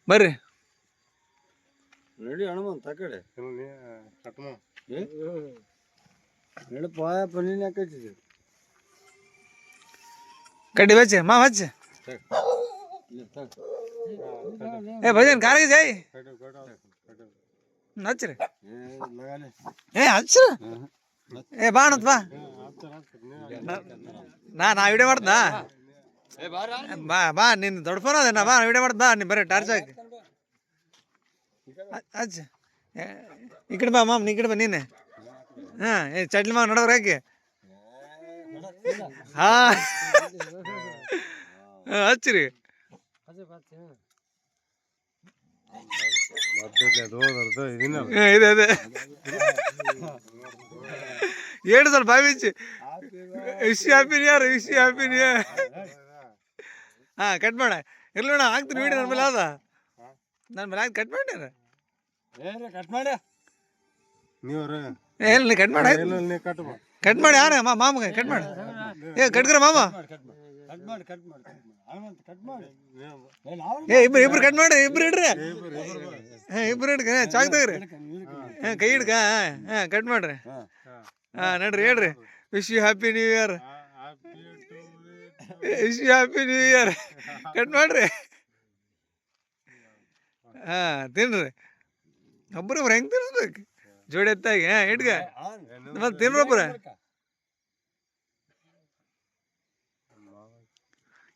ಬರ್ರಿ ರೆಡಿ ಹನುಮಂತ ಆ ಕಡೆ ನಡಪ್ಪ ಪನ್ನೀನ್ ಹಾಕೈತಿದ್ದೆ ಕಡ್ಡಿ ಬಚ್ಚೆ ಮಾ ಬಚ್ಚೆ ಏ ಭಜನ್ ಕಾರ್ಗೆ ಜಾಯ್ ಹಚ್ಚ್ರಿ ಏ ಹಚ್ಚ್ರ ಏ ಬಾ ಅಣ್ಣತ್ ಬಾ ನಾ ವಿಡಿಯೋ ಮಾಡ್ದಾ ಬಾ ಬಾ ನಿನ್ನ ದೊಡ್ಡ ಫೋನ್ ಅದ ನಾ ಬಾ ವಿಡಿಯೋ ಮಾಡ್ದ ಬಾ ನೀನು ಬರೀ ಟಾರ್ಚ್ ಹಾಕಿ ಹಚ್ಚ ಈ ಕಡೆ ಬಾ ಮಾಮ್ ಈ ಕಡೆ ಬಾ ನೀನೆ ಹಾಂ ಏ ಚಟ್ಲಿ ಮಾವ ನಡವ್ರ ಹಾಕಿ ಹಾಂ ಹಚ್ಚಿರಿ ಇದೆ ಇದೆ ಏಳು ಸ್ವಲ್ಪ ಬಾವಿಚ್ಚಿ wish happy new year wish happy new year ಹಾಂ ಕಟ್ ಮಾಡ ಇರ್ಲಿ ನೋಡ ಹಾಕ್ತೀನಿ ವಿಡಿಯೋ ನನ್ನ ಮೇಲೆ ಅದ ನನ್ನ ಮೇಲೆ ಕಟ್ ಮಾಡಿ ಕಟ್ ಮಾಡ ಎಲ್ಲಿ ಕಟ್ ಮಾಡ ಕಟ್ ಮಾಡಿ ಯಾರ ಮಾಮಗೆ ಕಟ್ ಮಾಡಿ ಏ ಕಟ್ಕ್ರ ಮಾಮ ಏ ಇಬ್ರು ಕಟ್ ಮಾಡಿ ಇಬ್ರು ಇಡ್ರಿ ಹಾಂ ಇಬ್ರು ಹಿಡ್ಕ ಚಾಕ್ ತೆಗ್ರಿ ಹಾಂ ಕೈ ಹಿಡ್ಕ ಹಾಂ ಕಟ್ ಮಾಡ್ರಿ ಹಾಂ ನಡ್ರಿ ಹೇಳ್ರಿ wish you happy new year wish you happy new year cut ಮಾಡ್ರಿ ಹಾಂ ತಿನ್ರಿ ಒಬ್ಬರೊಬ್ರು ಹೆಂಗೆ ತಿನ್ಸ್ಬೇಕು ಜೋಡಿ ಎತ್ತಾಗಿ ಹಾಂ ಹಿಡ್ಕ ಮತ್ತೆ ತಿನ್ರೊಬ್ರ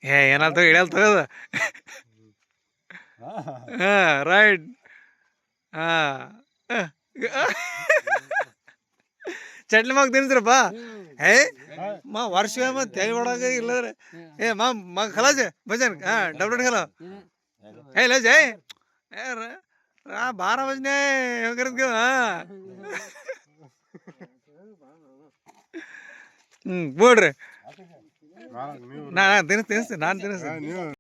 ಏ ಏನಾಲ್ ತಗೋ ಇಳಿಯಲ್ ತಗೋದ ಹಾಂ ರೈಟ್ ಹಾಂ ಚಟ್ಲಿ ಮಾಗ ತಿನ್ಸ್ರಪ್ಪ ಏ ಮಾ ವರ್ಷ ಮತ್ತೆ ತೆಗಿ ಒಳಗ ಇಲ್ಲದ್ರೆ ಏ ಮಾ ಖಲಾಜ ಭಜನ್ ಹಾಂ ಡಬ್ಲ್ಯೂ ಖಲ ಏ ಇಲ್ಲ ಜೈ ಏ ರಾ 12 बजने करत गे ಹಾಂ ಬೋಡ್ರಿ ನಾ ತಿನ್ನಿಸ್ತೀನಿ ನಾನು ತಿನ್ನಿಸ್ತೀನಿ